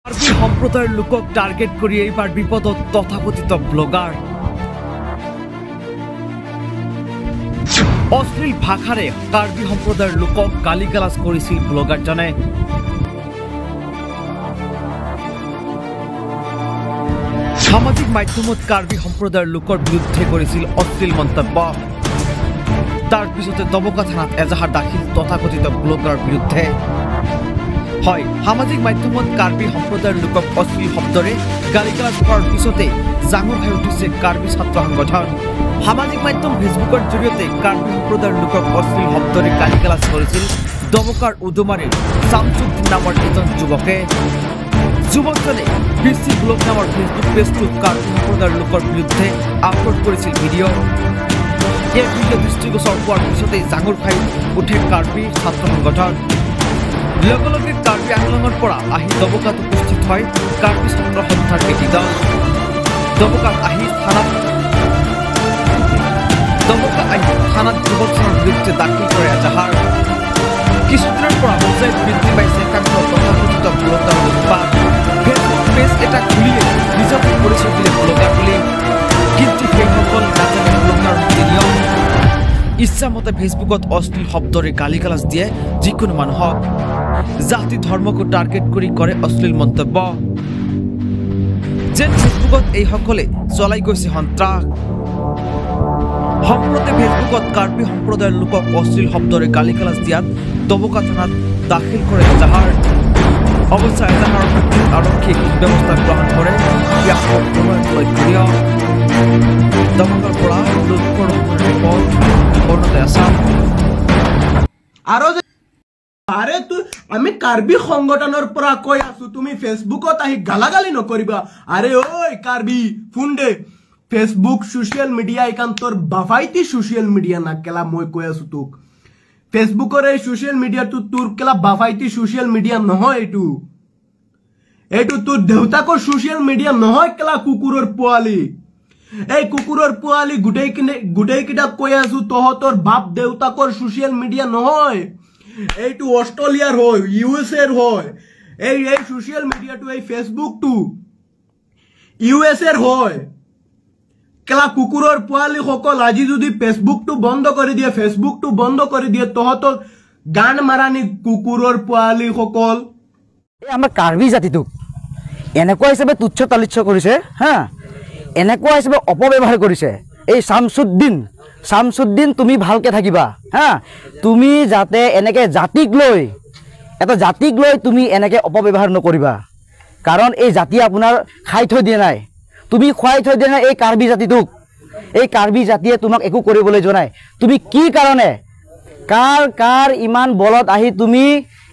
কাৰ্বি সম্প্ৰদায়ৰ লোকক টাৰ্গেট কৰি এইবাৰ বিপদত তথাকথিত ব্লগাৰ। অশ্লীল ভাষাৰে কাৰ্বি সম্প্ৰদায়ৰ লোকক গালিগালাজ কৰিছিল ব্লগাৰজনে। সামাজিক মাধ্যমত কাৰ্বি সম্প্ৰদায়ৰ লোকৰ বিৰুদ্ধে কৰিছিল অশ্লীল মন্তব্য। তাৰ পিছতে দবকা থানাত এজাহাৰ দাখিল তথাকথিত ব্লগাৰৰ বিৰুদ্ধে। হয়, সামাজিক মাধ্যমত কাৰ্বি সম্প্ৰদায়ৰ লোকক অশ্লীল শব্দৰে গালিগালাজ কৰাৰ পিছতে জাঙুৰ খাই উঠিছে কাৰ্বি ছাত্ৰ সংগঠন। সামাজিক মাধ্যম ফেচবুকৰ জৰিয়তে কাৰ্বি সম্প্ৰদায়ৰ লোকক অশ্লীল শব্দৰে গালিগালাজ কৰিছিল দবকাৰ উদুমাৰীৰ শামছুদ্দিন নামৰ এজন যুৱকে। যুৱকজনে বিচি ব্লগ নামৰ ফেচবুক পেজটোত কাৰ্বি সম্প্ৰদায়ৰ লোকৰ বিৰুদ্ধে আপলোড কৰিছিল ভিডিঅ'। এই ভিডিঅ' দৃষ্টিগোচৰ হোৱাৰ পিছতেই জাঙুৰ খাই উঠে কাৰ্বি ছাত্ৰ সংগঠন। লগে লগে কাৰ্বি আংলঙৰ পৰা আহি দবকাত উপস্থিত হয় কাৰ্বি ছাত্ৰ সন্থাৰ এটি দল। দবকাত আহি থানাত যুৱকজনৰ বিৰুদ্ধে দাখিল কৰে এজাহাৰ। কিছুদিনৰ পৰা পৰ্যায়ত বৃদ্ধি পাইছে একাংশ তথাকথিত ব্লগাৰৰ উৎপাত। ফেচবুক পেজ এটা খুলিয়ে নিজকে পৰিচয় দিলে ব্লগাৰ বুলি, কিন্তু সেইসকল নাজানে ব্লগাৰ নীতি নিয়ম। ইচ্ছামতে ফেচবুকত অশ্লীল শব্দৰে গালিগালাজ দিয়ে যিকোনো মানুহক। জাতি ধৰ্মকো টাৰ্গেট কৰি কৰে অশ্লীল মন্তব্য। যেন ফেচবুকত এইসকলে চলাই গৈছে সন্ত্ৰাস। সম্প্ৰতি ফেচবুকত কাৰ্বি সম্প্ৰদায়ৰ লোকক অশ্লীল শব্দৰে গালিগালাজ দিয়াত দবকা থানাত দাখিল কৰে এজাহাৰ। অৱশ্যে এজাহাৰৰ ভিত্তিত আৰক্ষীয়ে ব্যৱস্থা গ্ৰহণ কৰে। লক্ষণীয় দবকাৰ পৰা লোকৰ ৰিপৰ্ট অৰুণোদয় আছাম। আৰে আমি কাৰ্বি সংগঠনৰ পৰা কৈ আছো, তুমি ফেচবুকত আহি গালাগালি নকৰিবা। আৰে ওই কাৰ্বি ফুন্ডে ফেচবুক সোশ্যাল মিডিয়া একান্তৰ বাফাইতি সোশ্যাল মিডিয়া না কেলা, মই কৈ আছো তোক। ফেচবুকৰ এই সোশ্যাল মিডিয়াটো তোৰ কেলা বাফাইতি সোশ্যাল মিডিয়া নহয়। এইটো তোৰ দেউতাকৰ সোশ্যাল মিডিয়া নহয় কেলা, কুকুৰৰ পোৱালি। এই কুকুৰৰ পোৱালি গোটেইকেইটাক কৈ আছো, তহঁতৰ বাপ দেউতাকৰ সোশ্যাল মিডিয়া নহয়। এইটো অস্ট্ৰেলিয়াৰ হয়, ইউএসএৰ হয়। এই সোশ্যাল মিডিয়াটো এই ফেসবুকটো ইউএসএৰ হয়। কেলা কুকুৰৰ পোৱালি সকল আজি যদি ফেসবুকটো বন্ধ কৰি দিয়ে তহঁতক গান মাৰানি কুকুৰৰ পোৱালি সকল। আমাৰ কাৰ্বি জাতিটোক এনেকুৱা হিচাপে তুচ্ছ তালিচ্ছ কৰিছে, হা, এনেকুৱা হিচাপে অপব্যৱহাৰ কৰিছে। এই শামছুদ্দিন তুমি ভালকে থাকিবা, হা। তুমি যাতে এনেকে জাতিক লৈ তুমি এনেকে অপব্যৱহাৰ নকৰিবা, কাৰণ এই জাতিয়ে আপোনাৰ খাই থৈ দিয়া নাই, তুমি খুৱাই থৈ দিয়া নাই এই কাৰ্বি জাতিটোক। এই কাৰ্বি জাতিয়ে তোমাক একো কৰিবলৈ যোৱা নাই। তুমি কি কাৰণে কাৰ ইমান বলত আহি তুমি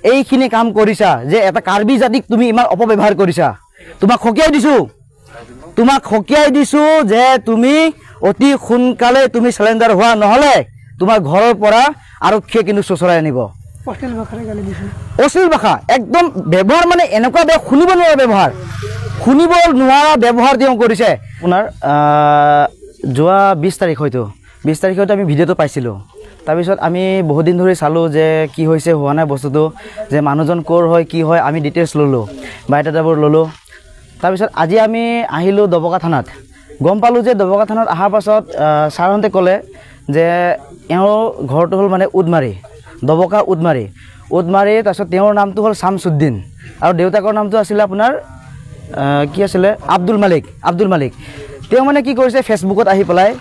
এইখিনি কাম কৰিছা যে এটা কাৰ্বি জাতিক তুমি ইমান অপব্যৱহাৰ কৰিছা। তোমাক সকীয়াই দিছো যে তুমি অতি সোনকালে তুমি সিলিন্ডাৰ হোৱা নহলে তোমাৰ ঘৰৰ পৰা আৰক্ষীয়ে কিন্তু চচৰাই আনিব। অশ্লীল ভাষা একদম ব্যৱহাৰ, মানে এনেকুৱা শুনিব নোৱাৰা ব্যৱহাৰ তেওঁ কৰিছে। আপোনাৰ যোৱা 20 তাৰিখ হয়তো আমি ভিডিঅ'টো পাইছিলোঁ। তাৰপিছত আমি বহুত দিন ধৰি চালোঁ যে কি হৈছে, হোৱা নাই বস্তুটো, যে মানুহজন ক'ৰ হয় কি হয় আমি ডিটেইলছ ল'লোঁ, বায়'ডাটাবোৰ ল'লোঁ। তাৰপিছত আজি আমি আহিলোঁ দবকা থানাত। গম পালোঁ যে দবকা থানাত অহাৰ পাছত ছাৰহঁতে ক'লে যে এওঁৰ ঘৰটো হ'ল মানে দবকা উদমাৰী। তাৰপিছত তেওঁৰ নামটো হ'ল শামছুদ্দিন আৰু দেউতাকৰ নামটো আছিলে আপোনাৰ কি আছিলে আব্দুল মালিক। তেওঁ মানে কি কৰিছে, ফেচবুকত আহি পেলাই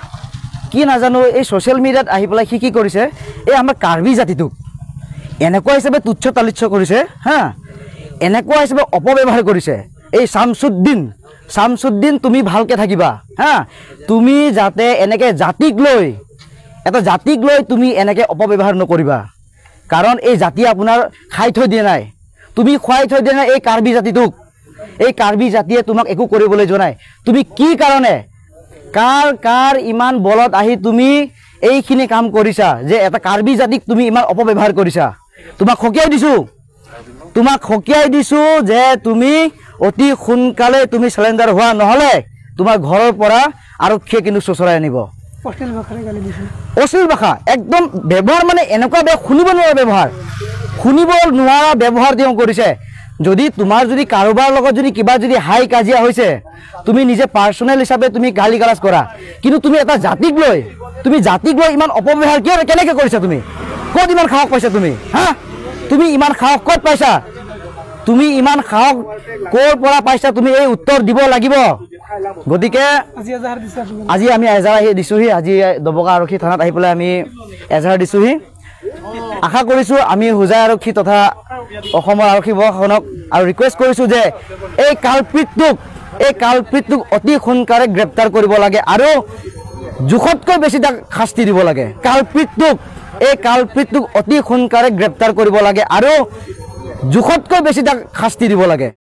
কি নাজানো এই ছ'চিয়েল মিডিয়াত আহি পেলাই কি কৰিছে, এই আমাৰ কাৰ্বি জাতিটোক এনেকুৱা হিচাপে তুচ্ছ তালিচ্ছ কৰিছে, হা, এনেকুৱা হিচাপে অপব্যৱহাৰ কৰিছে। এই শামছুদ্দিন তুমি ভালকে থাকিবা, হা। তুমি যাতে এনেকে জাতিক লৈ তুমি এনেকে অপব্যৱহাৰ নকৰিবা, কাৰণ এই জাতিয়ে আপোনাৰ খাই থৈ দিয়া নাই, তুমি খুৱাই থৈ দিয়া নাই এই কাৰ্বি জাতিটোক। এই কাৰ্বি জাতিয়ে তোমাক একো কৰিবলৈ যোৱা নাই। তুমি কি কাৰণে কাৰ ইমান বলত আহি তুমি এইখিনি কাম কৰিছা যে এটা কাৰ্বি জাতিক তুমি ইমান অপব্যৱহাৰ কৰিছা। তোমাক সকীয়াই দিছো যে তুমি অতি সোনকালে তুমি সিলিন্ডাৰ হোৱা নহলে তোমাৰ ঘৰৰ পৰা আৰক্ষীয়ে কিন্তু চচৰাই আনিব। অশ্লীল ভাষা একদম ব্যৱহাৰ, মানে এনেকুৱা শুনিব নোৱাৰা ব্যৱহাৰ তেওঁ কৰিছে। যদি তোমাৰ যদি কাৰোবাৰ লগত যদি কিবা যদি হাই কাজিয়া হৈছে তুমি নিজে পাৰ্চনেল হিচাপে তুমি গালি গালাজ কৰা কিন্তু তুমি এটা জাতিক লৈ ইমান অপব্যৱহাৰ কিয় কেনেকৈ কৰিছা তুমি ক'ত ইমান সাহস পাইছা তুমি হা তুমি ইমান সাহস ক'ত পাইছা তুমি ইমান সাহস ক'ৰ পৰা পাইছা তুমি এই উত্তৰ দিব লাগিব গতিকে আজি আমি এজাহাৰ আহি দিছোঁহি আজি দবকা আৰক্ষী থানাত আহি পেলাই আমি এজাহাৰ দিছোঁহি আশা কৰিছোঁ আমি হোজাই আৰক্ষী তথা অসমৰ আৰক্ষী বিভাগখনক আৰু ৰিকুৱেষ্ট কৰিছোঁ যে এই কালপিতটোক অতি সোনকালে গ্ৰেপ্তাৰ কৰিব লাগে আৰু জোখতকৈ বেছি তাক শাস্তি দিব লাগে কালপিতটোক অতি সোনকালে গ্ৰেপ্তাৰ কৰিব লাগে আৰু জোখতকৈ বেছি তাক শাস্তি দিব লাগে